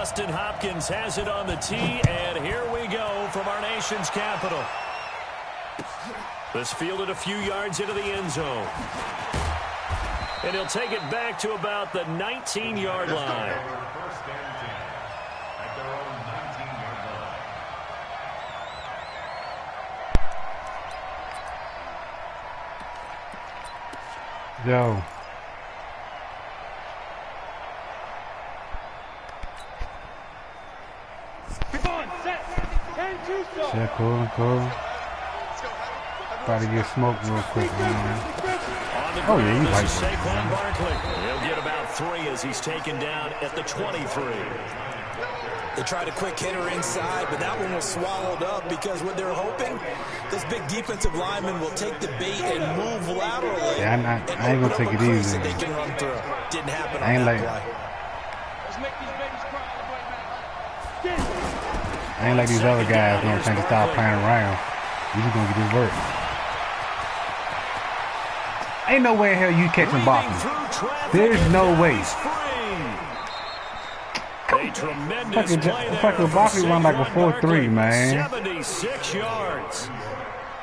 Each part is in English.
Justin Hopkins has it on the tee, and here we go from our nation's capital. This fielded a few yards into the end zone. And he'll take it back to about the 19-yard line. Yo. Yeah, cool. About to get smoked real quick, man. Oh, yeah, he's right. Saquon Barkley. He'll get about 3 as he's taken down at the 23. They tried a quick hitter inside, but that one was swallowed up because what they're hoping, those big defensive linemen will take the bait and move laterally. Yeah, I ain't gonna take it easy. They can run through. Didn't happen I ain't on that like, play. I ain't like these other guys, you know what I'm saying, to stop playing around. You just gonna get this work. Ain't no way in hell you catching Barkley. There's no way. Fucking Barkley run like a 4.3, man. 76 yards.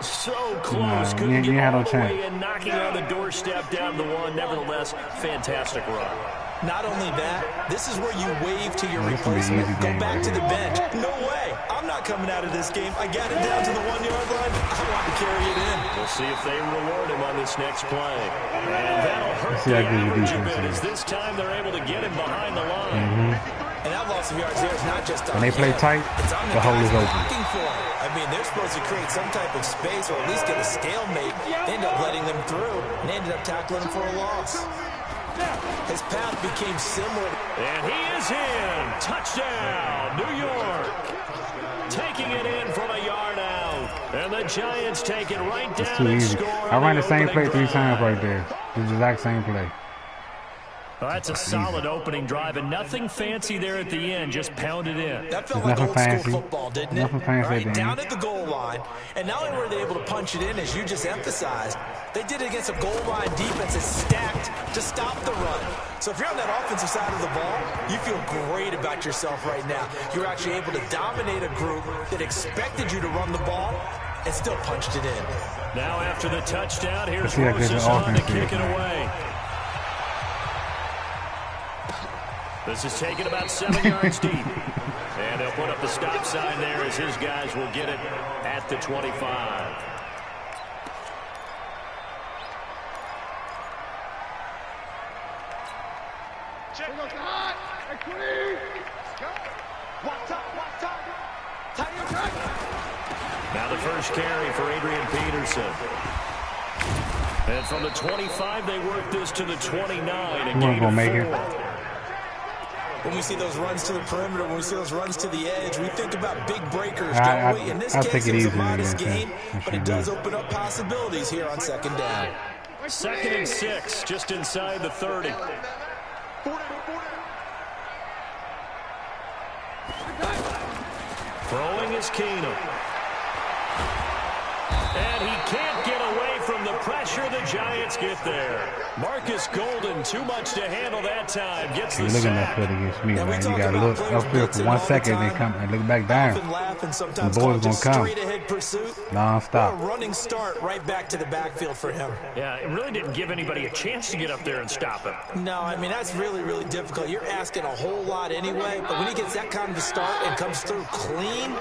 So close. You ain't had no chance. And knocking on the doorstep down to the one. Nevertheless, fantastic run. Not only that, this is where you wave to your replacement. Go back to the bench. No way. I'm not coming out of this game. I got it down to the 1-yard line. I want to carry it in. We'll see if they reward him on this next play. And that'll hurt the average a bit as this time they're able to get him behind the line. And that loss of yards there is not just on when they play tight, the hole is open. I mean, they're supposed to create some type of space or at least get a stalemate. They end up letting them through and ended up tackling him for a loss. His path became similar. And he is in. Touchdown, New York. Taking it in from a yard out. And the Giants take it right down. It's too easy. I ran the same play 3 times right there. The exact same play. Well, that's a solid opening drive, and nothing fancy there at the end. Just pounded in. That felt like old school football, didn't it? Nothing fancy. Right down at the goal line. And not only were they able to punch it in, as you just emphasized, they did it against a goal line defense that's stacked to stop the run. So if you're on that offensive side of the ball, you feel great about yourself right now. You're actually able to dominate a group that expected you to run the ball and still punched it in. Now after the touchdown, here's Roses on to kick it away. This is taken about 7 yards deep. And they'll put up the stop sign there as his guys will get it at the 25. Now the first carry for Adrian Peterson. And from the 25, they work this to the 29. And gonna make it. When we see those runs to the perimeter, when we see those runs to the edge, we think about big breakers, don't we? In this case, it's a modest gain, but it does open up possibilities here on second down. 2nd and 6, just inside the 30. Throwing is Keenum. And he can't get away from the pressure. The Giants get there. Marcus Golden, too much to handle that time. Gets the look at that foot against me, man. You gotta look upfield for 1 second and then come and look back down. The boys gonna come non-stop. A running start right back to the backfield for him. Yeah, it really didn't give anybody a chance to get up there and stop him. No, I mean, that's really, really difficult. You're asking a whole lot anyway, but when he gets that kind of a start and comes through clean,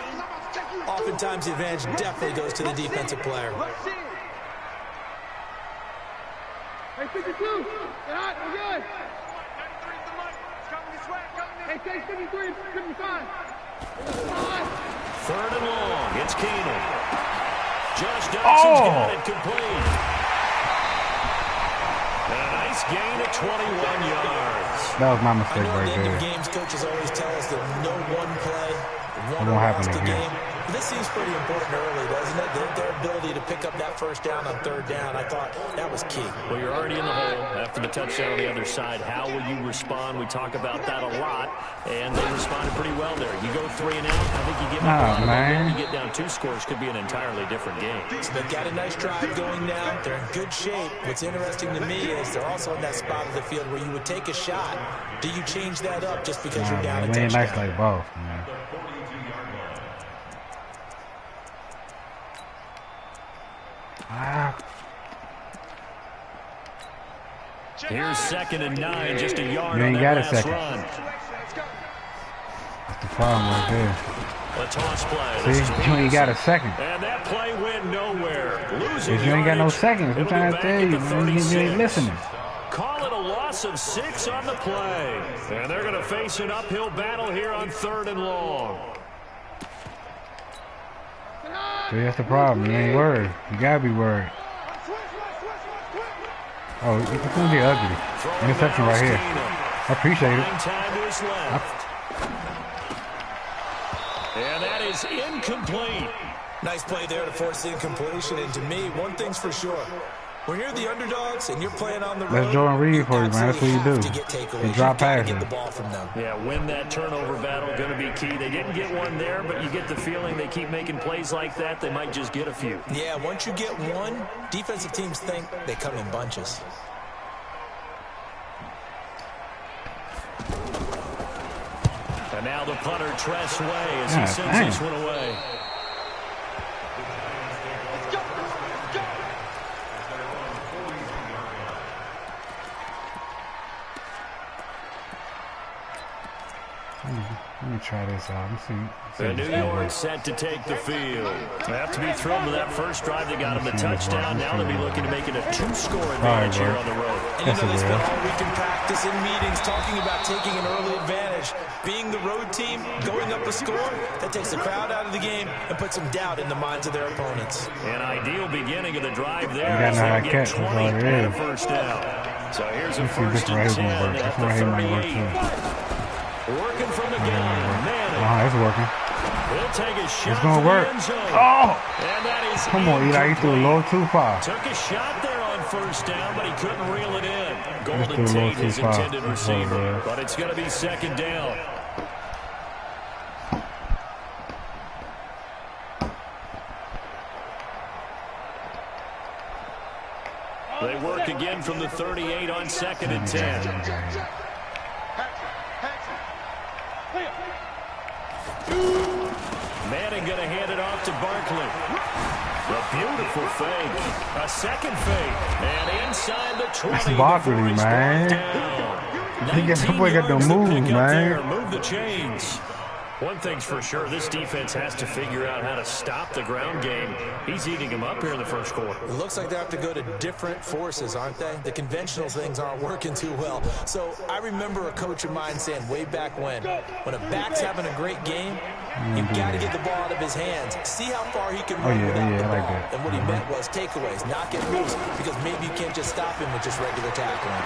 oftentimes the advantage definitely goes to the defensive player. Hey, 52. Get hot. We're good. Hey, take 53, 55. 3rd and long. It's Keenum. Josh Dotson's got it complete. And a nice gain of 21 yards. That was my mistake right there. Games coaches always tell us that no one play, one won't happen lost a again. game. This seems pretty important early, doesn't it? Their ability to pick up that first down on third down, I thought that was key. Well, you're already in the hole after the touchdown on the other side. How will you respond? We talk about that a lot, and they responded pretty well there. You go 3 and out, I think you give up a lot. You get down 2 scores, could be an entirely different game. So they've got a nice drive going now. They're in good shape. What's interesting to me is they're also in that spot of the field where you would take a shot. Do you change that up just because you're down a touchdown? Nice like both, man. Here's 2nd and 9, just a yard you ain't on got that a second. run. That's the problem right there. A toss play. See, you ain't got a second. And that play went nowhere. Losing If you ain't got no seconds, I'm It'll trying be to tell you, man, you ain't listening. Call it a loss of 6 on the play. And they're going to face an uphill battle here on 3rd and long. See, that's the problem. You ain't worried. You gotta be worried. Oh, it's gonna be ugly. Interception right here. I appreciate it. And that is incomplete. Nice play there to force the incompletion. And to me, one thing's for sure. When you're the underdogs and you're playing on the road, that's Jordan Reed for you, man. That's what you do. You drop passes. Get the ball from them. Yeah, win that turnover battle, going to be key. They didn't get one there, but you get the feeling they keep making plays like that, they might just get a few. Yeah, once you get one, defensive teams think they come in bunches. And now the punter, Tress Way, as he sends this one away. Let me try this out. The New York set to take the field. They have to be thrilled with that first drive. They got him the touchdown. Now they'll be looking to make it a 2-score advantage here on the road. And you know, they spent all week in practice in meetings talking about taking an early advantage. Being the road team, going up a score, that takes the crowd out of the game and puts some doubt in the minds of their opponents. An ideal beginning of the drive there. You got to catch 20 and a first down. So here's a 1st and 10 at the 38. Working from the gun, Manning. It's working. He'll take a shot. It's gonna work. Oh! And that is come on, Eli. You threw a little too far. Took a shot there on 1st down, but he couldn't reel it in. Golden Tate, his intended receiver. But it's going to be 2nd down. They work again from the 38 on 2nd and 10. Manning going to hand it off to Barkley. A beautiful fake. A 2nd fake. And inside the 20. That's Barkley, man. That boy got the moves, man. Move the chains. One thing's for sure, this defense has to figure out how to stop the ground game. He's eating them up here in the first quarter. It looks like they have to go to different forces, aren't they? The conventional things aren't working too well. So I remember a coach of mine saying way back when a back's having a great game, you've got to get the ball out of his hands. See how far he can run without the ball. Like that. And what he meant was takeaways, not get loose, because maybe you can't just stop him with just regular tackling.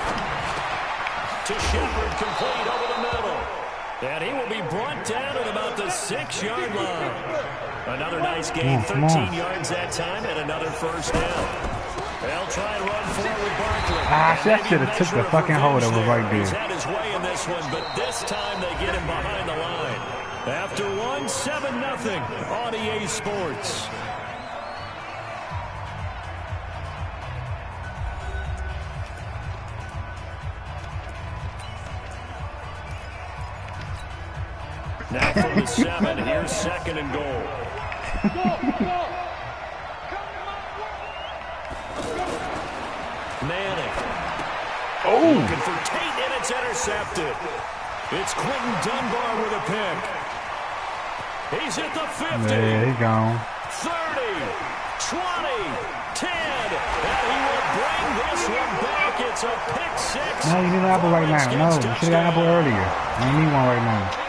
To Shepard, complete over the middle. And he will be brought down at about the 6-yard line. Another nice gain, 13 yards that time, and another 1st down. They'll try and run forward Barkley. I should have took the fucking hold that was right there. He's had his way in this one, but this time they get him behind the line. After one, 7-0 on EA Sports. Now from the 7, here's 2nd and goal. Manning. Looking for Tate, and it's intercepted. It's Quentin Dunbar with a pick. He's at the 50. There he gone. 30, 20, 10, and he will bring this one back. It's a pick 6. No, you need an apple right now. No, you should have got an apple earlier. You need one right now.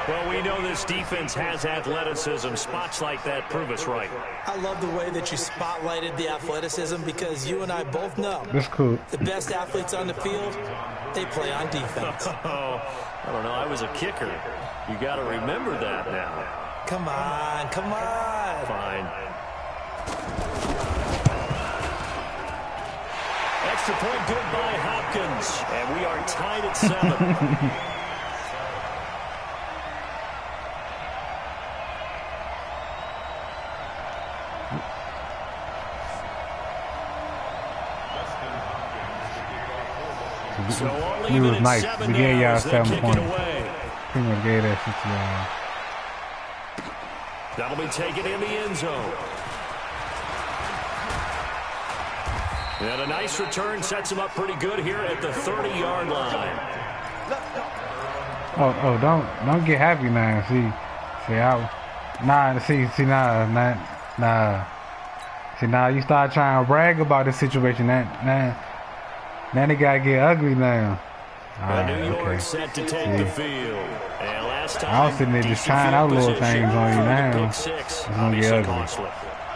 Well, we know this defense has athleticism. Spots like that prove us right. I love the way that you spotlighted the athleticism because you and I both know that's cool. The best athletes on the field, they play on defense. I don't know. I was a kicker. You got to remember that now. Come on, come on. Fine. Extra point good by Hopkins. And we are tied at 7. So he was nice. We gave y'all 7 points. Pretty much gave that shit to y'all. That'll be taken in the end zone. And a nice return sets him up pretty good here at the 30-yard line. Don't get happy now. See, now you start trying to brag about this situation. Now they gotta get ugly now. New York set to take the field. And last time, I was sitting there just trying out little things on you now. It's gonna get ugly.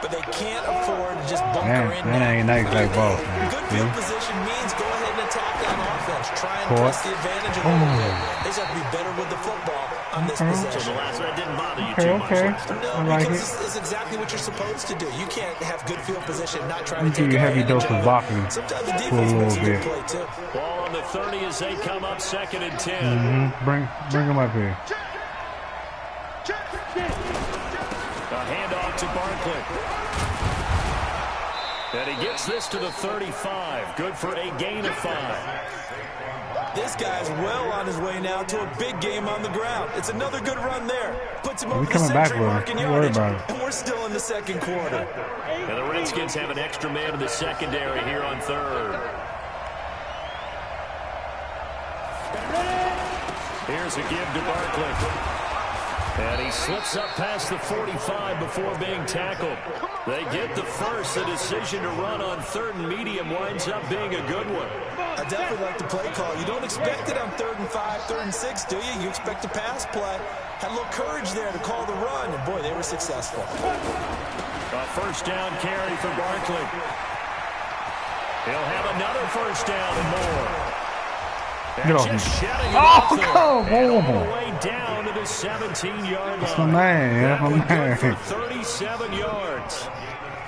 But they can't afford to just bunker in. That ain't nice like ball. Good field position means go ahead and attack that offense. Try and press the advantage a little bit. They just have to be better with the football on this possession. So the last one didn't bother you too much. No, because it's exactly what you're supposed to do. You can't have good field position, not try to take a heavy dose of blocking sometimes the defense makes a good play too. Ball on the 30 as they come up 2nd and 10. Bring them up here. A handoff to Barkley. And he gets this to the 35. Good for a gain of 5. This guy's well on his way now to a big game on the ground. It's another good run there. Puts him over the century mark in yardage. And we're still in the 2nd quarter. And the Redskins have an extra man in the secondary here on 3rd. Here's a give to Barkley. And he slips up past the 45 before being tackled. They get the first. The decision to run on 3rd and medium winds up being a good one. I definitely like the play call. You don't expect it on 3rd and 5, 3rd and 6, do you? You expect a pass play. Had a little courage there to call the run, and boy, they were successful. A first down carry for Barkley. He'll have another first down and more. And just shedding it off and all the way down to the 17-yard line. That's my man. Good for 37 yards.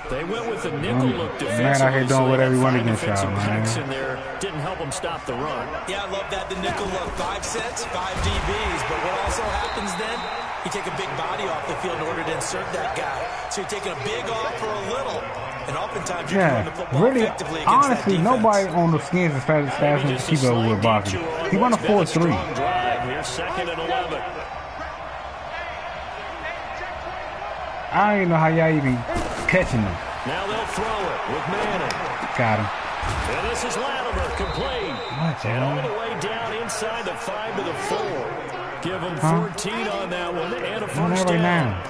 They went with the nickel look defensively. Man out here doing whatever he wanted against y'all, man. There didn't help him stop the run. Yeah, I love that. The nickel look. 5 sets, 5 DBs. But what also happens then, you take a big body off the field in order to insert that guy. So you're taking a big off for a little. And oftentimes you can run the football effectively against honestly, that defense. Nobody on the Skins is fast as keep up with Barkley. He won a 4-3. Here's 2nd and 11. I don't even know how y'all even catching him. Now they'll throw it with Madden. Got him. And this is Latimer, complete. And all the way down inside the 5 to the 4. Give him 14 on that one and a first down.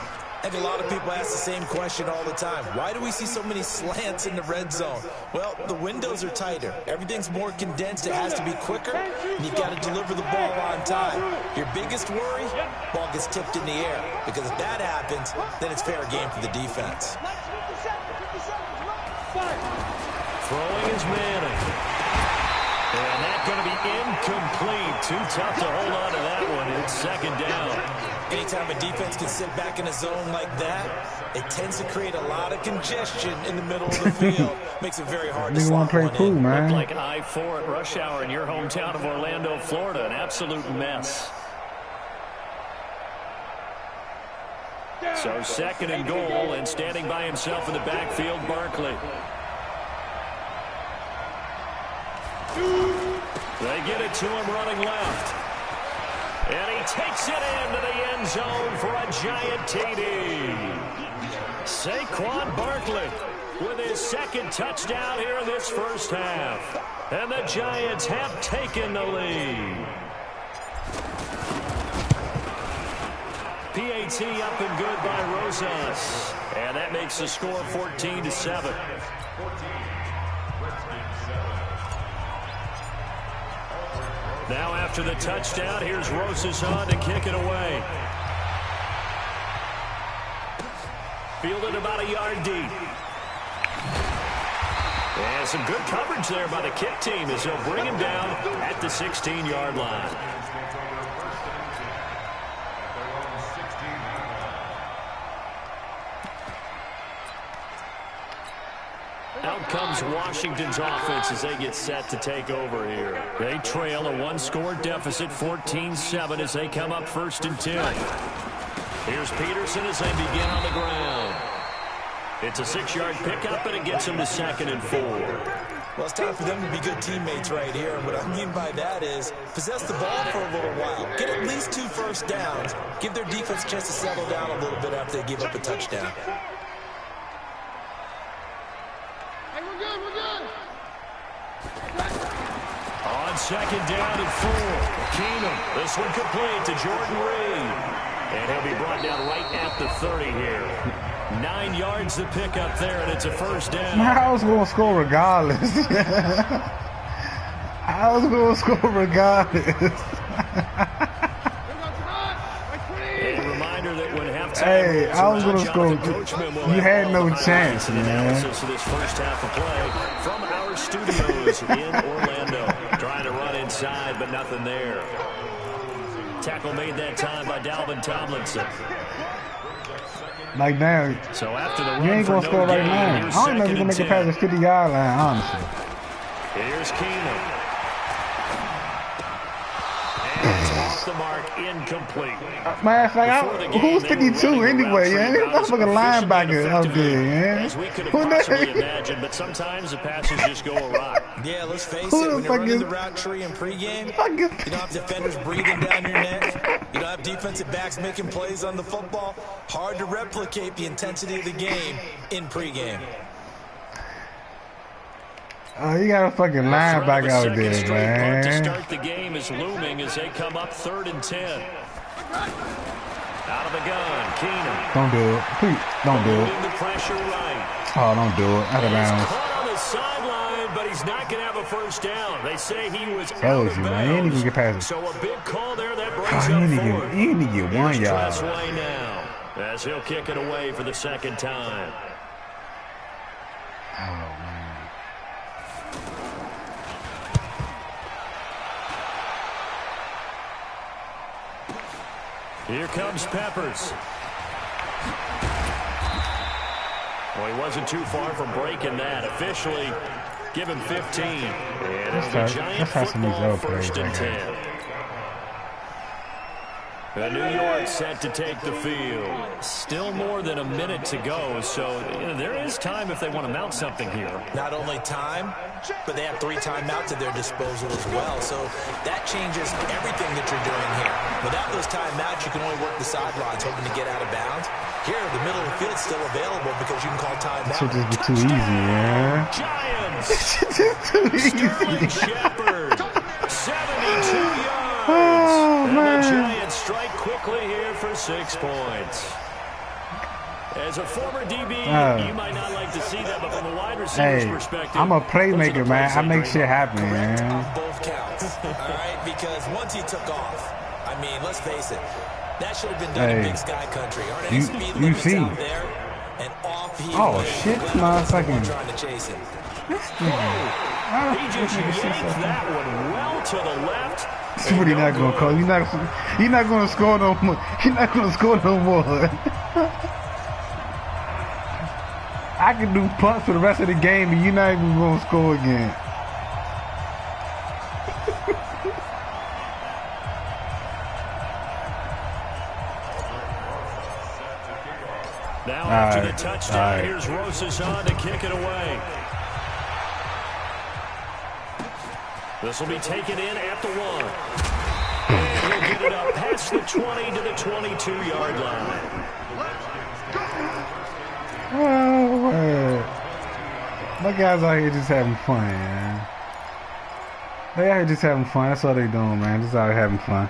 And a lot of people ask the same question all the time. Why do we see so many slants in the red zone? Well, the windows are tighter. Everything's more condensed. It has to be quicker, and you've got to deliver the ball on time. Your biggest worry, ball gets tipped in the air. Because if that happens, then it's fair game for the defense. Throwing is Manning. And that's going to be incomplete. Too tough to hold on to that one. It's 2nd down. Anytime a defense can sit back in a zone like that, it tends to create a lot of congestion in the middle of the field. Makes it very hard to slot one in. Looked like I-4 at rush hour in your hometown of Orlando, Florida. An absolute mess. So 2nd and goal, and standing by himself in the backfield, Barkley. They get it to him running left. And he takes it into the end zone for a giant TD. Saquon Barkley with his 2nd touchdown here in this first half. And the Giants have taken the lead. PAT up and good by Rosas. And that makes the score 14-7. Now after the touchdown, here's Rosas on to kick it away. Fielded about a yard deep. And some good coverage there by the kick team as they'll bring him down at the 16-yard line. Out comes Washington's offense as they get set to take over here. They trail a one-score deficit, 14-7, as they come up 1st and 10. Here's Peterson as they begin on the ground. It's a 6-yard pickup, and it gets them to 2nd and 4. Well, it's time for them to be good teammates right here. And what I mean by that is possess the ball for a little while. Get at least 2 first downs. Give their defense a chance to settle down a little bit after they give up a touchdown. Hey, we're good, we're good. On 2nd down and 4. Keenum. This one complete to Jordan Reed. And he'll be brought down right at the 30 here. 9 yards to pick up there, and it's a 1st down. I was going to score regardless. I was going to score regardless. A reminder that when halftime Hey, I was going to score. You had no chance, man. Analysis of this first half of play from our studios in Orlando. Trying to run inside, but nothing there. Tackle made that time by Dalvin Tomlinson. Like now, so after the you ain't going to score right now. I don't know if you're going to make it past the 50-yard line, honestly. Here's Keenum. And it's off the mark, incomplete. Man, it's like, who's 52 anyway, man? There's no fucking linebacker out there, man. As we could have possibly imagined, but sometimes the passes just go awry. Yeah, let's face it, when you're running the route tree in pregame, you don't have defenders breathing down your neck. You don't have defensive backs making plays on the football. Hard to replicate the intensity of the game in pregame. Oh, you got a fucking linebacker out there, man. To start the game is looming as they come up 3rd and 10. Out of the gun, Keenum. Don't do it. Please, don't do it. The pressure right. Oh, don't do it. Out of bounds. He's caught on the sideline, but he's not going to have a 1st down. They say he was out of bounds. Man, you ain't even get past it. So a big call there that brings you need to get 1 yard. Way now, as he'll kick it away for the 2nd time. Oh, man. Here comes Peppers. Well, he wasn't too far from breaking that. Officially, give him 15. And it'll be Giant football, 1st and 10. The New York set to take the field. Still more than a minute to go, so there is time if they want to mount something here. Not only time, but they have 3 timeouts at their disposal as well, so that changes everything that you're doing here. Without those timeouts, you can only work the sidelines, hoping to get out of bounds. Here, the middle of the field's still available because you can call timeout. This should just be too easy, man. Giants! Too easy. Sterling Shepard, 72 yards. Oh, and man. the Giants strike quickly here for 6 points. As a former DB, you might not like to see that, but from a wide receiver's perspective, I'm a playmaker, man. I make shit happen, man. On both counts, all right? Because once he took off, I mean, let's face it, that should have been done in Big Sky Country. Aren't any speed limits out there? And off he went. Shit, motherfucking. Trying to chase him. He just yanked that one well to the left. That's what he's not going to call. He's not going to score no more. He's not going to score no more. I can do punts for the rest of the game, and you're not even going to score again. Now after the touchdown, here's Rosas on to kick it away. This will be taken in at the 1. And he'll get it up past the 20 to the 22-yard line. Oh, man. My guys out here just having fun, man. They out here just having fun. That's all they doing, man. Just out here having fun.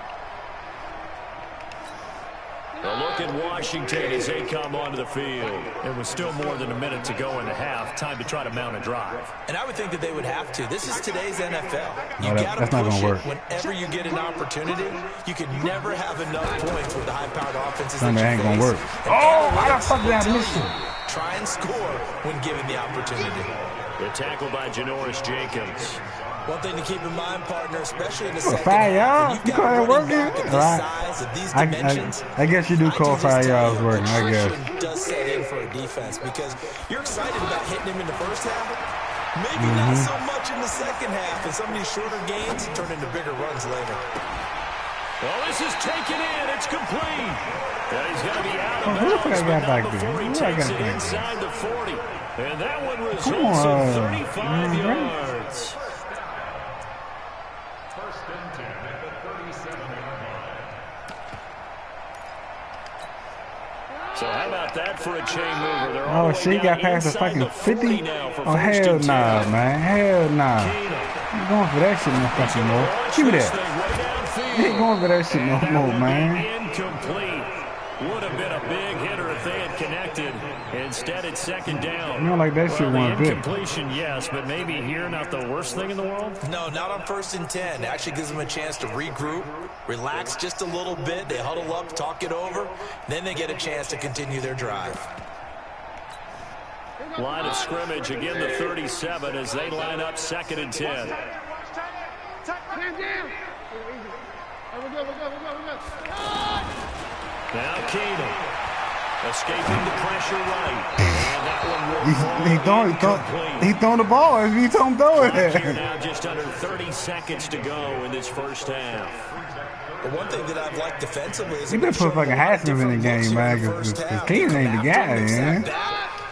A look at Washington as they come onto the field. There was still more than a minute to go in the half. Time to try to mount a drive. And I would think that they would have to. This is today's NFL. You that's not going to work. Whenever you get an opportunity, you can never have enough points with the high-powered offenses that ain't going to work. Oh, why the fuck did I miss it? Try and score when given the opportunity. The tackle by Janoris Jenkins. One thing to keep in mind, partner, especially in the second 5 yards? half, You call that working? I guess you do call 5 yards working, I guess. Does set in for a defense because you're excited about hitting him in the first half. Maybe not so much in the second half, and some of these shorter gains turn into bigger runs later. Well, this is taken in. It's complete. He's going to be out of bounds, but not before he takes it inside the 40. And that one results in 35 yards. First and 10 at the 37-yard line. So how about that for a chain mover? They're oh, shit, got past the fucking 50? Oh, hell nah, man. Hell nah. You ain't going for that shit no fucking more. Give me that. You ain't going for that shit no more, man. Incomplete. Would have been a big hitter if they had connected. Instead, it's second down. You don't like that shit one bit. Incompletion, yes, but maybe here not the worst thing in the world? No, not on 1st and 10. It actually gives them a chance to regroup, relax just a little bit. They huddle up, talk it over. Then they get a chance to continue their drive. Line of scrimmage, again the 37 as they line up 2nd and 10. Now Keenum escaping the pressure right. And that one he throwing the ball as we told him throw it. Here now just under 30 seconds to go in this first half. The one thing that I've liked defensively is he better put fucking Haskins in the game, man, because Keenum ain't the guy, man.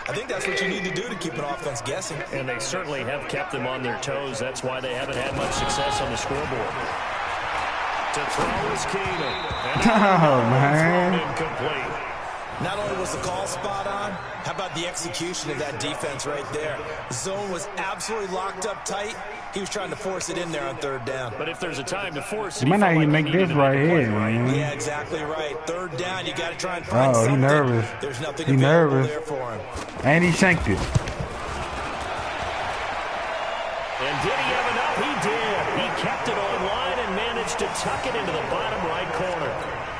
I think that's what you need to do to keep an offense guessing. And they certainly have kept them on their toes. That's why they haven't had much success on the scoreboard. To throw is Keenum. Oh, man. Incomplete. Not only was the call spot on, how about the execution of that defense right there? The zone was absolutely locked up tight. He was trying to force it in there on 3rd down. But if there's a time to force it, you might not even make this right here, man. Yeah, exactly right. 3rd down, you got to try and find something. He nervous. There's nothing he nervous there for him. And he shanked it. And did he have enough? He did. He kept it online and managed to tuck it into the bottom right corner.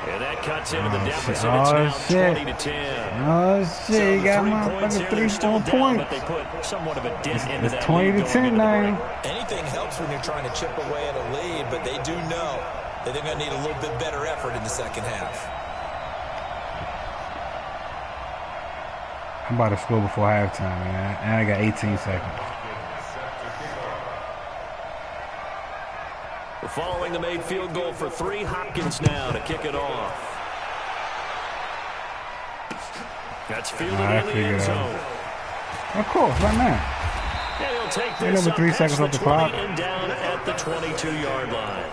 And that cuts into the deficit. It's now 20 to 10. Oh shit! He got my fucking 3 points. But they put somewhat of a dent into that. It's 20 to 10 now. Anything helps when you're trying to chip away at a lead, but they do know that they're going to need a little bit better effort in the second half. I'm about to score before halftime, man. And I got 18 seconds. Following the made field goal for 3, Hopkins now to kick it off. That's fielded in the end zone. Of course, right now. And he'll take this up 3 seconds off the clock. And down at the 22-yard line.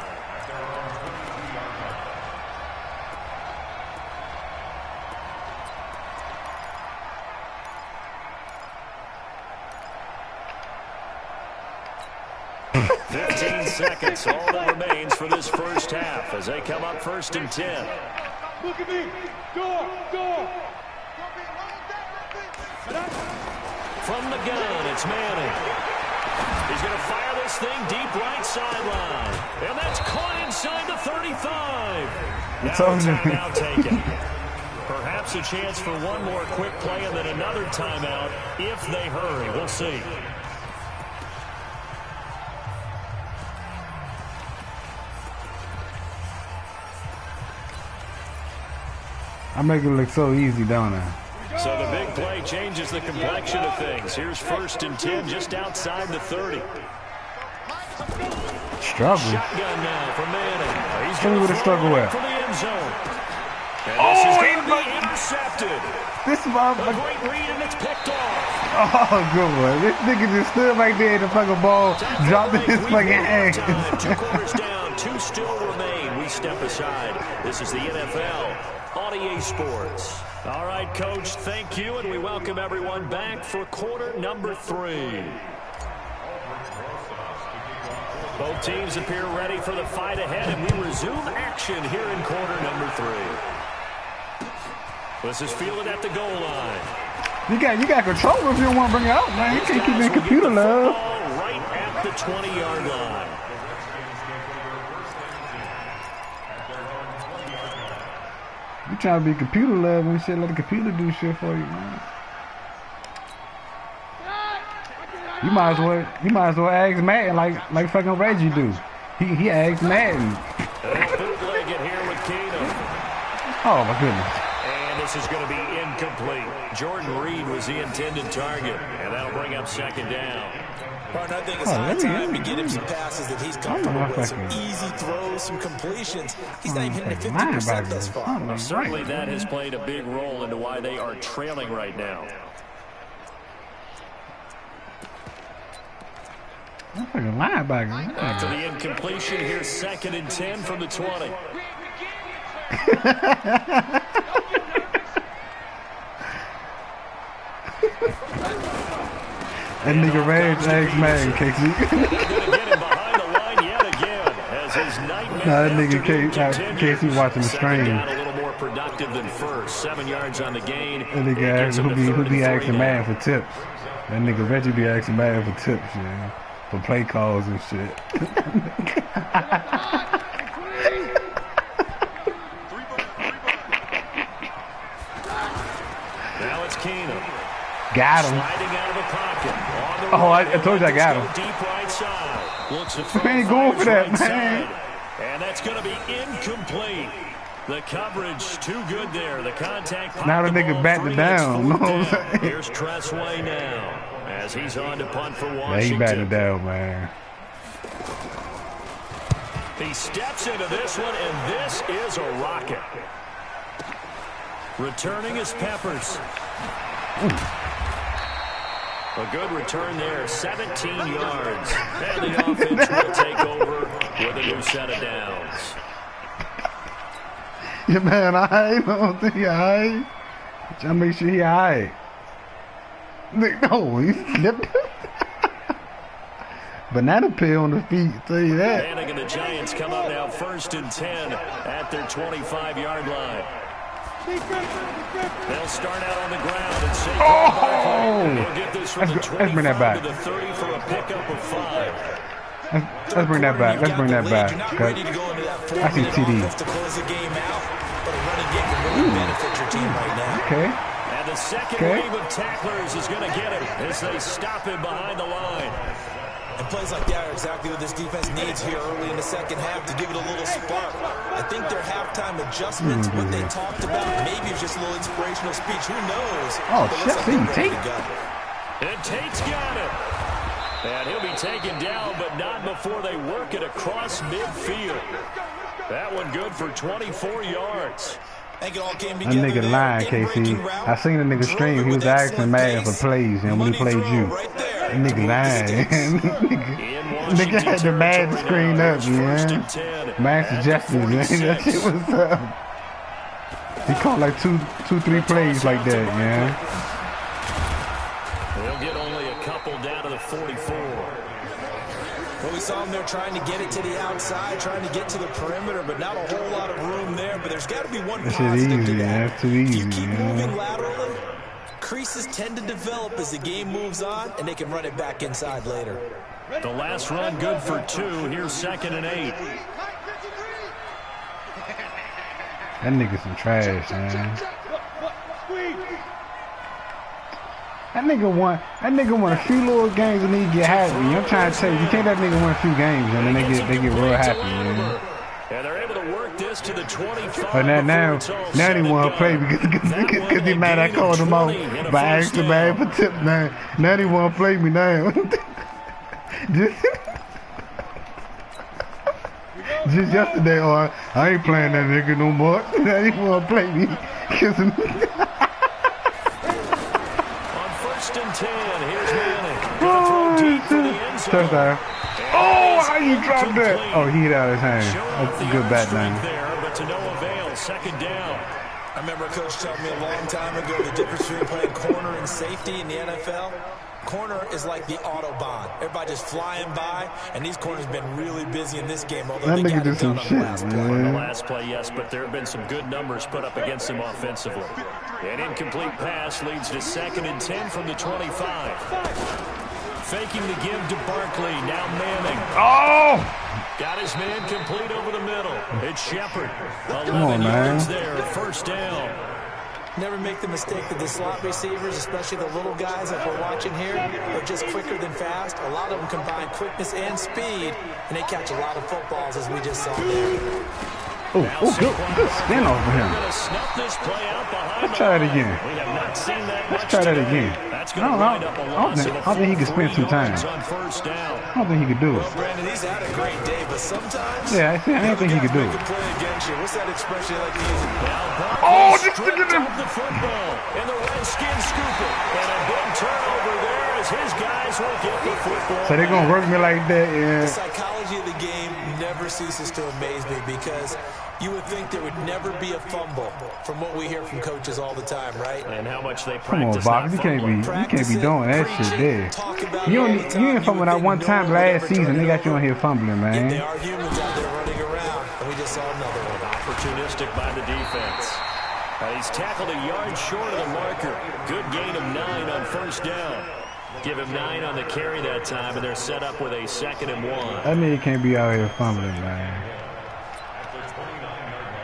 Seconds, all that remains for this first half as they come up 1st and 10. Look at me. Door. From the gun, it's Manning. He's going to fire this thing deep right sideline. And that's caught inside the 35. Now timeout taken. Perhaps a chance for one more quick play and then another timeout if they hurry. We'll see. I make it look so easy, don't I? So the big play changes the complexion of things. Here's 1st and 10 just outside the 30. Struggle. Shotgun now for Manning. He's going to struggle at. For the end zone. And this is going to be intercepted. This motherfucker. A great read and it's picked off. Oh, good one. This nigga just stood right there in the fucking ball, dropped his fucking hand. 2 quarters down, 2 still remain. We step aside. This is the NFL on EA Sports. All right, Coach, thank you, and we welcome everyone back for quarter number 3. Both teams appear ready for the fight ahead, and we resume action here in quarter number 3. This is fielded at the goal line. You got control if you don't want to bring it out, man. You can't keep that computer love. Right at the 20-yard line. You trying to be computer love and shit, let the computer do shit for you, man. You might as well ask Madden like fucking Reggie do. He asked Madden. Bootleg it here with Keenum. Oh my goodness. And this is going to be incomplete. Jordan Reed was the intended target, and that'll bring up second down. Partner, I think it's high time to get him some passes that he's comfortable with. Some easy throws, some completions. He's not even hitting 50% thus far. Certainly that has played a big role into why they are trailing right now. That's like a linebacker. After the incompletion, here's 2nd and 10 from the 20. That nigga Rage asked man, Casey. Nah, that nigga Casey watching the stream. A little more productive than first. 7 yards on the gain. That nigga who be asking man for tips. That nigga Reggie be asking man for tips, yeah. For play calls and shit. Now it's Keenum. Got him. Sliding out of the pocket. Oh, I told you I got him. Deep right side. Looks at man, going for that, man. And that's going to be incomplete. The coverage too good there. The contact. Now the nigga backed it down. No, here's Tressway now as he's on to punt for Washington. Yeah, he backed it down, man. He steps into this one, and this is a rocket. Returning is Peppers. A good return there, 17 yards. And the offense will take over with a new set of downs. Yeah, man, I don't think he alright. Trying to make sure he alright. No, he slipped. Banana peel on the feet, tell you that. Manning and the Giants come up now 1st and 10 at their 25-yard line. They'll start out on the ground and say, oh! Get this from Let's bring that back. to the 30 for a pickup of 5. Let's bring that back. Let's bring that back. I see TD. Okay. And the second wave of tacklers is going to get him as they stop him behind the line. And plays like that are exactly what this defense needs here early in the second half to give it a little spark. I think their halftime adjustments, what they talked about, maybe it's just a little inspirational speech. Who knows? Oh, shit. Tate. And Tate's got it. And he'll be taken down, but not before they work it across midfield. That one good for 24 yards. That nigga lying, Casey. I seen the nigga stream. He was asking Madden for plays, and when he played you. That nigga lying. nigga had the Madden screen up, man. Man suggested, man. That shit was up. He caught like two, 3 plays like that, man. They'll get only a couple down to the 44. Well, we saw him there trying to get it to the outside, trying to get to the perimeter, but not a whole lot of room there. But there's got to be one positive to that. That's too easy, you keep moving laterally, creases tend to develop as the game moves on, and they can run it back inside later. The last run good for 2. Here's 2nd and 8. That nigga's some trash, man. That nigga won a few little games and he get happy. I'm trying to tell you, you can't let that nigga win a few games and then they get real happy, man. And they're able to work this to the 25. But now he want to play because he mad I called him out by asking man for tips now. Now he want to play me now. Just yesterday, I ain't playing that nigga no more. Now he want to play me. Touchdown. Oh, how you dropped that? Oh, he hit out his hand. That's a good bat now. But to no avail, 2nd down. I remember a coach telling me a long time ago the difference between playing corner and safety in the NFL. Corner is like the Autobahn. Everybody just flying by, and these corners have been really busy in this game, although they got it done on the last play. On the last play, yes, but there have been some good numbers put up against him offensively. An incomplete pass leads to 2nd and 10 from the 25. Faking the give to Barkley. Now Manning. Oh! Got his man complete over the middle. It's Shepard. 11 on, yards there. 1st down. Never make the mistake that the slot receivers, especially the little guys like we're watching here, are just quicker than fast. A lot of them combine quickness and speed, and they catch a lot of footballs, as we just saw there. Oh, good spin over him. Let's try that again. Let's try that again. I don't think he can spin 2 times. I don't think he could do it. Well, Brandon, he's had a great day, but sometimes... Yeah, I don't think he could do it. What's that expression like to use? Oh, just to get him. The football, and the Redskins scoop it. And a big turnover there as his guys will get the football. So they're going to work me like that, yeah. The psychology of the game never ceases to amaze me because you would think there would never be a fumble from what we hear from coaches all the time, right? And how much they Come on, practice. Bob. You can't be doing that shit there. You ain't fumbling that one time last season. They got you on here fumbling, man. They are humans out there running around, and we just saw another one. Opportunistic by the defense. He's tackled a yard short of the marker. Good gain of 9 on first down. Give him 9 on the carry that time, and they're set up with a 2nd and 1. That nigga can't be out here fumbling, man.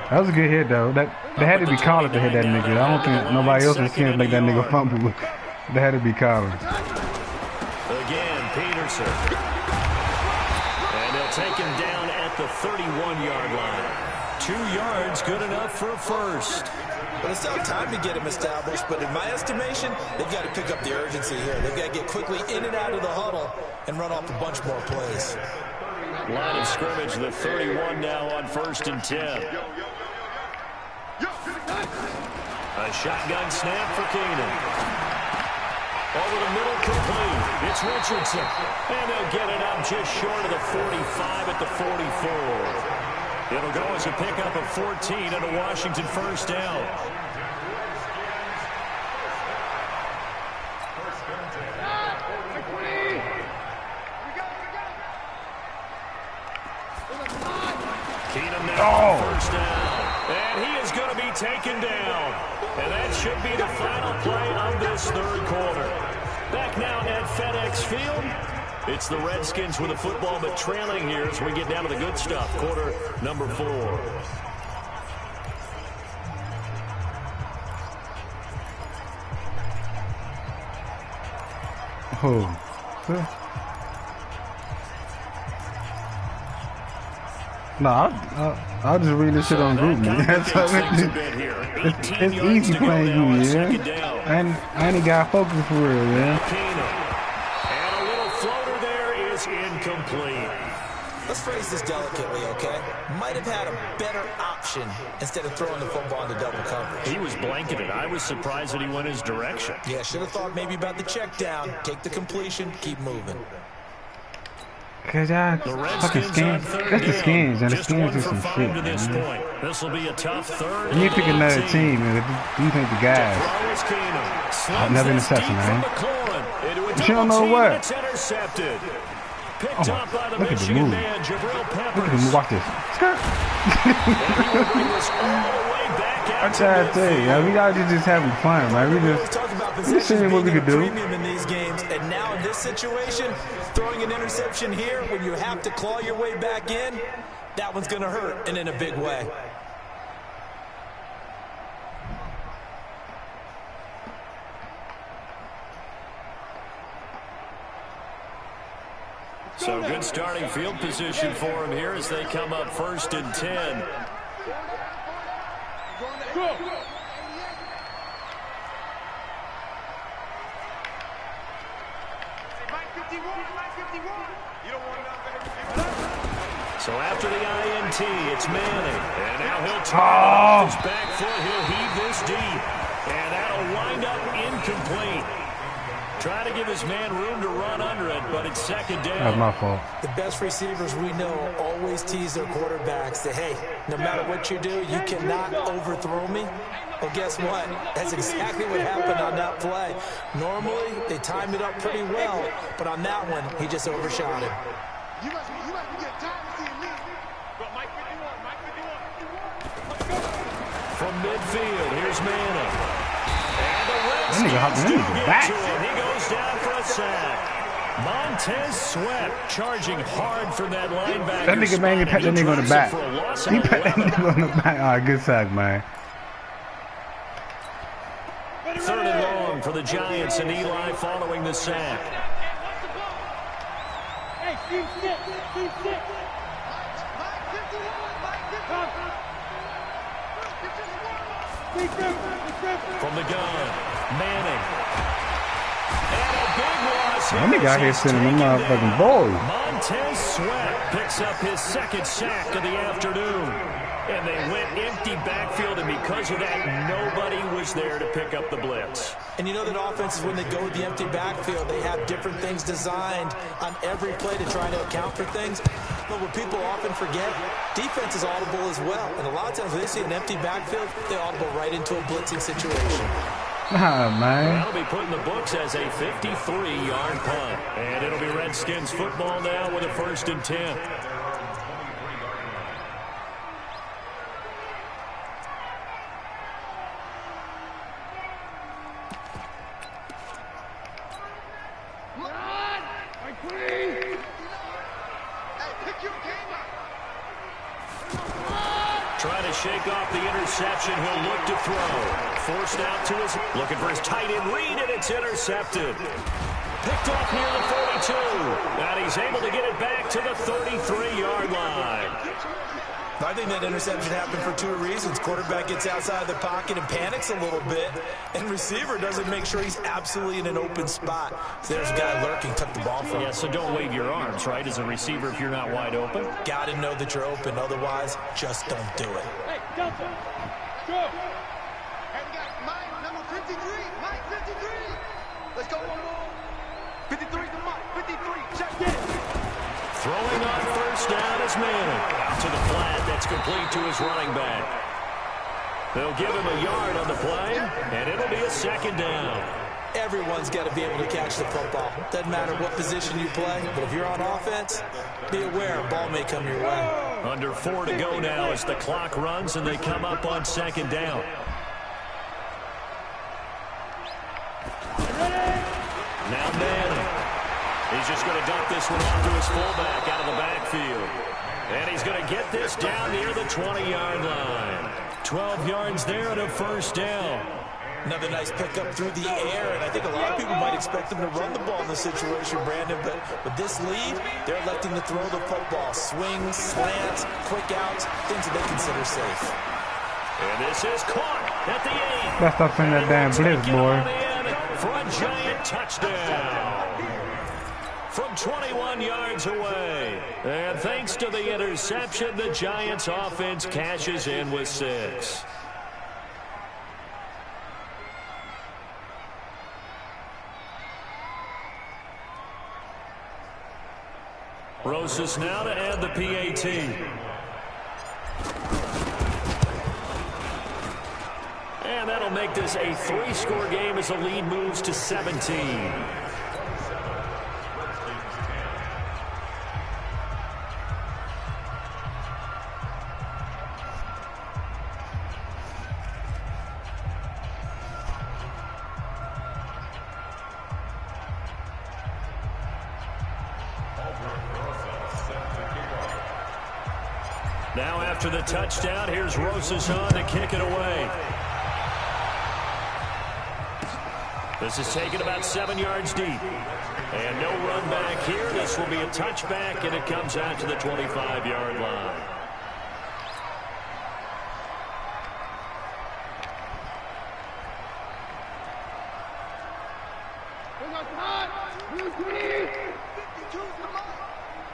That was a good hit, though. They had to be calling to hit that nigga. I don't think nobody else was scared to make that nigga fumble. They had to be calling. Again, Peterson. And they'll take him down at the 31-yard line. 2 yards, good enough for a first. But it's not time to get him established, but in my estimation, they've got to pick up the urgency here. They've got to get quickly in and out of the huddle and run off a bunch more plays. Line of scrimmage, the 31 now on 1st and 10. A shotgun snap for Keenan. Over the middle, complete. It's Richardson. And they'll get it up just short of the 45 at the 44. It'll go as a pickup of 14 and a Washington first down. Keenan now first down. And he is going to be taken down. And that should be the final play of this 3rd quarter. Back now at FedEx Field. It's the Redskins with the football, but trailing here as we get down to the good stuff. Quarter number 4. Oh. No, I'll just read this shit on group, man. It's easy playing you, yeah. And I ain't got focus for real, yeah. And a little floater there is incomplete. Let's phrase this delicately, okay? Might have had a better option instead of throwing the football into double coverage. He was blanketed. I was surprised that he went his direction. Yeah, should have thought maybe about the check down, take the completion, keep moving. Cause y'all fucking skins. That's the skins, and the skins is some shit, man. This will be a tough 3rd. You need to pick another team, man. You think the guys. Another interception, man. But you don't know what. Oh, look at the move. Look at the move. Watch this. Skirt. I try to tell you, we gotta just having fun, man. We just seeing what we could do. In these games, and now in this situation, throwing an interception here when you have to claw your way back in, that one's gonna hurt, and in a big way. So good starting field position for him here as they come up 1st and 10. So after the INT, it's Manning. And now he'll turn off his back foot. He'll heave this deep. And that'll wind up incomplete. Try to give his man room to run under it, but it's 2nd down. That's my fault. The best receivers we know always tease their quarterbacks that, hey, no matter what you do, you cannot overthrow me. Well, guess what? That's exactly what happened on that play. Normally, they timed it up pretty well, but on that one, he just overshot him. You must be getting tired of seeing me. But Mike 51. From midfield, here's Manning. That nigga hopped in the back. He goes down for a sack. Montez Sweat charging hard from that linebacker. That nigga man, he pat that nigga on the back. He pat that nigga on the back. All right, good sack, man. 3rd and long for the Giants, and Eli following the sack. Hey, team six. From the gun, Manning. And a big loss. That nigga out here sending them motherfucking boys. Montez Sweat picks up his 2nd sack of the afternoon. And they went empty backfield, and because of that, nobody was there to pick up the blitz. And you know that offenses, when they go with the empty backfield, they have different things designed on every play to try to account for things. But what people often forget, defense is audible as well. And a lot of times when they see an empty backfield, they audible right into a blitzing situation. Man. That'll be put in the books as a 53-yard punt. And it'll be Redskins football now with a 1st and 10. Trying to shake off the interception. He'll look to throw. Forced out to his, looking for his tight end read, and it's intercepted. Picked off near the 42. And he's able to get it back to the 33-yard line. I think that interception happened for 2 reasons. Quarterback gets outside the pocket and panics a little bit, and receiver doesn't make sure he's absolutely in an open spot. So there's a guy lurking, took the ball from him. Yeah, so don't wave your arms, right, as a receiver if you're not wide open. Got to know that you're open. Otherwise, just don't do it. Hey, Delta. Go. Hey, we got Mike, number 53. Mike, 53. Let's go. 53 to Mike. 53. Check it. Throwing on 1st down is Manning. Out to the flat. That's complete to his running back. They'll give him a yard on the play, and it'll be a 2nd down. Everyone's got to be able to catch the football. Doesn't matter what position you play, but if you're on offense, be aware a ball may come your way. Under 4 to go now as the clock runs, and they come up on 2nd down. Now Manning. He's just going to dump this one off to his fullback out of the backfield. And he's going to get this down near the 20-yard line. 12 yards there and a 1st down. Another nice pickup through the air, and I think a lot of people might expect them to run the ball in this situation, Brandon, but with this lead, they're electing to throw the football. Swings, slants, quick outs, things that they consider safe. And this is caught at the 8. That's up in that damn blitz, boy. For a giant touchdown. From 21 yards away. And thanks to the interception, the Giants offense cashes in with 6. Rosas now to add the PAT. And that'll make this a 3-score game as the lead moves to 17. Now after the touchdown, here's Rosas on to kick it away. This is taken about 7 yards deep. And no run back here. This will be a touchback, and it comes out to the 25-yard line.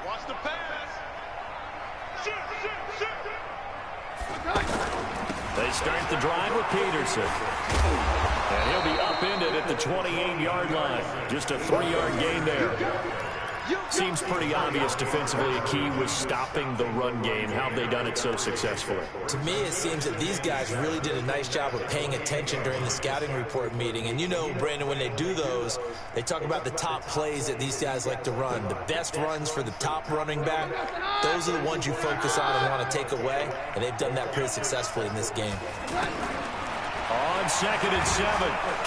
Watch the pass. Shoot. They start the drive with Peterson. And he'll be upended at the 28-yard line. Just a 3-yard gain there. Seems pretty obvious defensively a key was stopping the run game. How have they done it so successfully? To me, it seems that these guys really did a nice job of paying attention during the scouting report meeting. And you know, Brandon, when they do those, they talk about the top plays that these guys like to run. The best runs for the top running back, those are the ones you focus on and want to take away. And they've done that pretty successfully in this game. On 2nd and 7,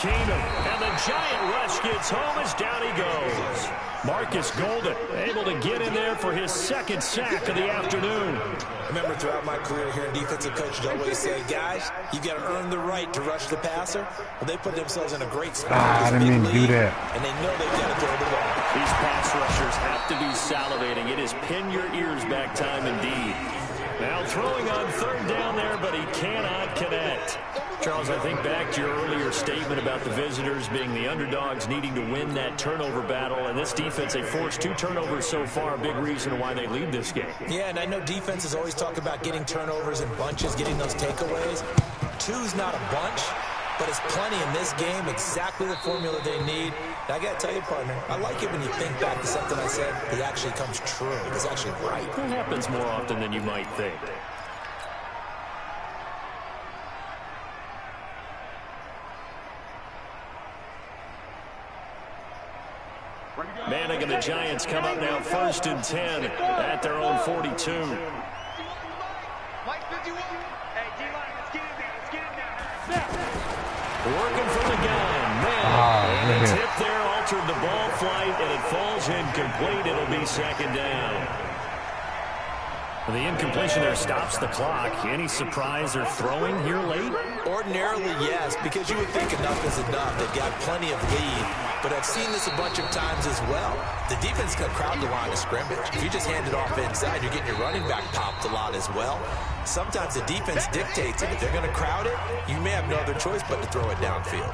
Keenum, and the giant rush gets home as down he goes. Marcus Golden able to get in there for his 2nd sack of the afternoon. I remember throughout my career here in defensive coaches always say, guys, you got to earn the right to rush the passer. Well, they put themselves in a great spot. I didn't mean to do that. And they know they've got to throw the ball. These pass rushers have to be salivating. It is pin your ears back time indeed. Now throwing on 3rd down there, but he cannot connect. Charles, I think back to your earlier statement about the visitors being the underdogs needing to win that turnover battle. And this defense, they forced 2 turnovers so far, a big reason why they lead this game. Yeah, and I know defenses always talk about getting turnovers in bunches, getting those takeaways. 2's not a bunch, but it's plenty in this game, exactly the formula they need. And I got to tell you, partner, I like it when you think back to something I said that actually comes true. It's actually right. It happens more often than you might think. Manning and the Giants come up now 1st and 10 at their own 42. Mike 51. Hey, D-line, let's get in there. Let's get in there. Working from the gun. Man, and the tip there altered the ball flight, and it falls incomplete. It'll be 2nd down. The incompletion there stops the clock. Any surprise they're throwing here late? Ordinarily, yes, because you would think enough is enough. They've got plenty of lead, but I've seen this a bunch of times as well. The defense can crowd the line of scrimmage. If you just hand it off inside, you're getting your running back popped a lot as well. Sometimes the defense dictates it. If they're going to crowd it, you may have no other choice but to throw it downfield.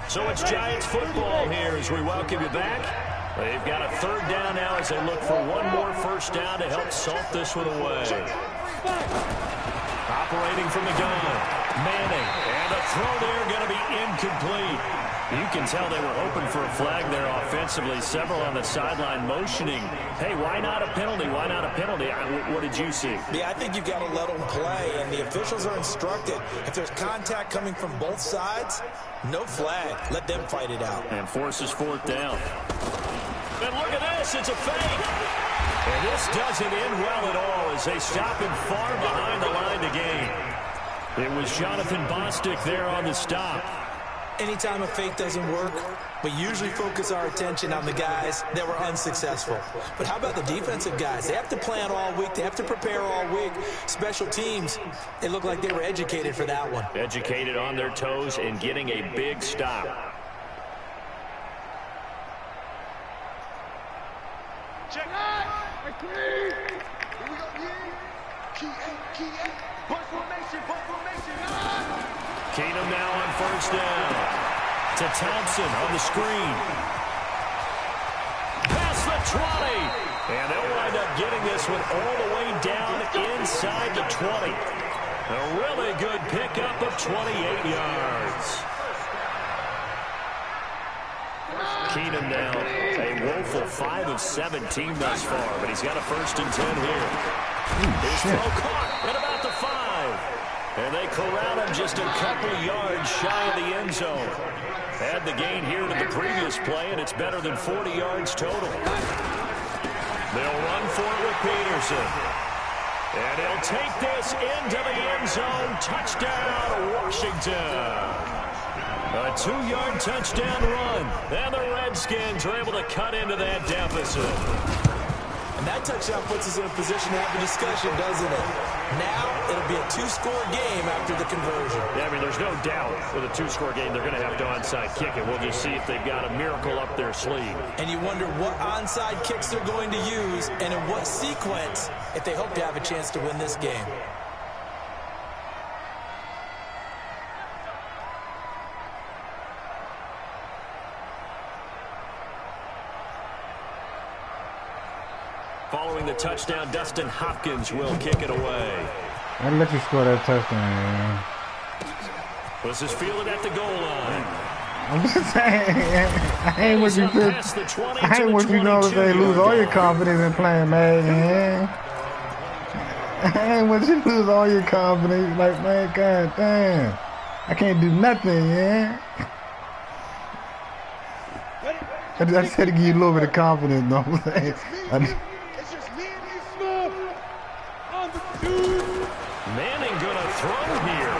So it's Giants football here as we welcome you back. They've got a 3rd down now as they look for one more 1st down to help salt this one away. Operating from the gun, Manning, and a throw there going to be incomplete. You can tell they were hoping for a flag there offensively. Several on the sideline motioning, hey, why not a penalty? Why not a penalty? What did you see? Yeah, I think you've got to let them play, and the officials are instructed. If there's contact coming from both sides, no flag. Let them fight it out. And forces 4th down. And look at this, it's a fake. And this doesn't end well at all as they stop him far behind the line to gain. It was Jonathan Bostic there on the stop. Anytime a fake doesn't work, we usually focus our attention on the guys that were unsuccessful. But how about the defensive guys? They have to plan all week. They have to prepare all week. Special teams, it looked like they were educated for that one. Educated on their toes and getting a big stop. Check. Here we go, key eight. Bus formation. Keenum now on 1st down. To Thompson on the screen. Past the 20. And they'll wind up getting this one all the way down inside the 20. A really good pickup of 28 yards. Keenum now a woeful 5 of 17 thus far, but he's got a 1st and 10 here. His throw caught at about the 5. And they corral him just a couple yards shy of the end zone. Add the gain here to the previous play, and it's better than 40 yards total. They'll run for it with Peterson. And he'll take this into the end zone. Touchdown, Washington. A 2-yard touchdown run. And the Redskins are able to cut into that deficit. And that touchdown puts us in a position to have a discussion, doesn't it? Now, it'll be a 2-score game after the conversion. Yeah, I mean, there's no doubt with a 2-score game, they're going to have to onside kick it. We'll just see if they've got a miracle up their sleeve. And you wonder what onside kicks they're going to use and in what sequence if they hope to have a chance to win this game. Following the touchdown, Dustin Hopkins will kick it away. I'll let you score that touchdown, man. This is fielded at the goal line. I'm just saying, I ain't what you feel. I ain't what you know if they lose all your confidence in playing Madden. I ain't what you lose all your confidence. Like, man, god damn, I can't do nothing, yeah. I just had to give you a little bit of confidence, though. Manning gonna throw here.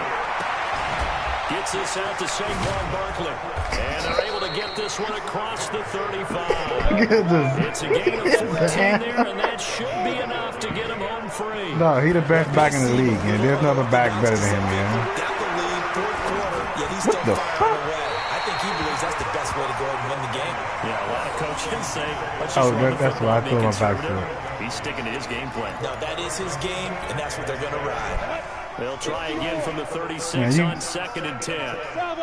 Gets this out to Saquon Barkley. And they're able to get this one across the 35. It's a gain of 14 there, and that should be enough to get him home free. No, he the best back in the league, and there's another back better than him, man. Got the lead, fourth quarter, yet he's What still the firing fuck? away. I think he believes that's the best way to go ahead and win the game. Yeah, a lot of coaches say, let's just Oh, run the that's football, why I be threw my back to conservative. it. He's sticking to his game plan. Now, that is his game, and that's what they're going to ride. They'll try again from the 36 Man, on 2nd and 10.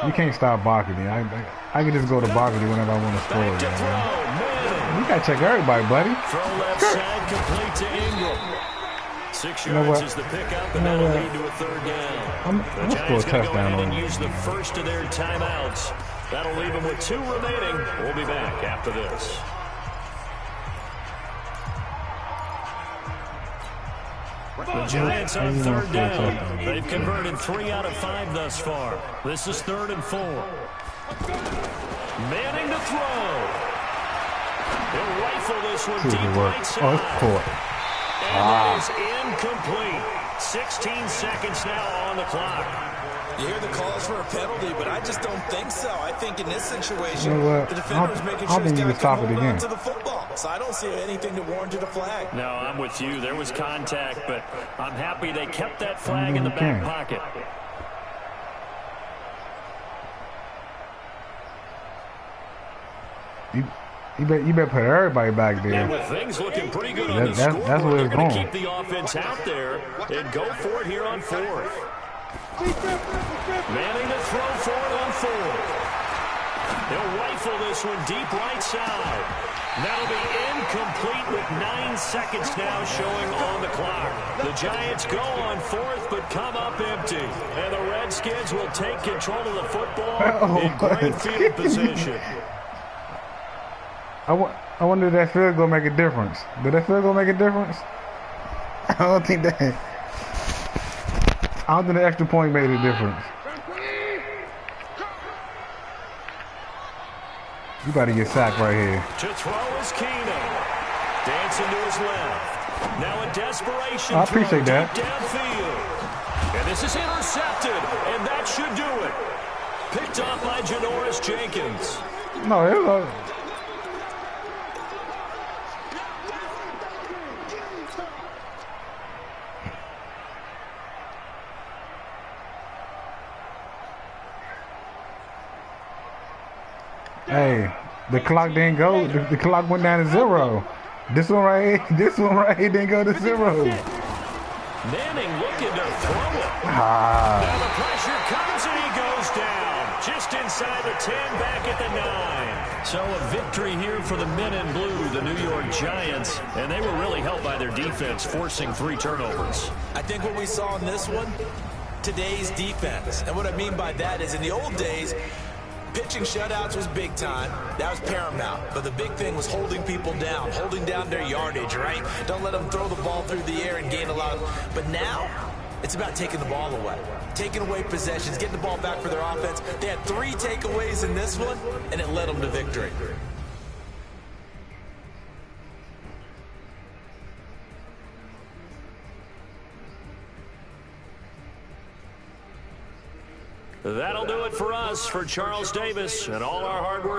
You can't stop Barkley. I can just go to Barkley whenever I want to score. Back to throw. Man. Man. You got to check everybody, buddy. Throw left side, complete to Ingram. 6 You know yards what? is the pickup, and You know that'll what? lead to a third down. I'm The gonna score a Giants going to go touchdown ahead on and him. use the first of their timeouts. That'll leave them with 2 remaining. We'll be back after this. The Giants on 3rd down. They've converted 3 out of 5 thus far. This is 3rd and 4. Manning to throw. He'll rifle this one deep right side. Oh, it's caught. And it is incomplete. 16 seconds now on the clock. You hear the calls for a penalty, but I just don't think so. I think in this situation, You know what? the defender's making I sure think he's you got can stop to it hold again. on to the football. So I don't see anything to warrant a flag. No, I'm with you. There was contact, but I'm happy they kept that flag in the back pocket. You better put everybody back there. And with things looking pretty good on the That's scoreboard, where they're it's going to going. keep the offense out there and go for it here on 4th. Manning to throw for it on 4th. They'll rifle this one deep right side. That'll be incomplete with 9 seconds now showing on the clock. The Giants go on 4th but come up empty. And the Redskins will take control of the football in great field position. I wonder if that field goal make a difference. Did that field goal make a difference? I don't think the extra point made a difference. You about to get sacked right here. To throw is Keenum. Dancing to his left. Now a desperation I appreciate throw that. deep downfield. And this is intercepted, and that should do it. Picked off by Janoris Jenkins. No, it was Hey, the clock didn't go. The clock went down to 0. This one right here didn't go to 0. Manning looking to throw it. Ah. Now the pressure comes and he goes down. Just inside the 10, back at the 9. So a victory here for the men in blue, the New York Giants. And they were really helped by their defense, forcing 3 turnovers. I think what we saw in this one, today's defense. And what I mean by that is in the old days, pitching shutouts was big time. That was paramount. But the big thing was holding people down, holding down their yardage, right? Don't let them throw the ball through the air and gain a lot of... But now, it's about taking the ball away. Taking away possessions, getting the ball back for their offense. They had 3 takeaways in this one, and it led them to victory. That'll do it for us. For Charles Davis and all our hard work.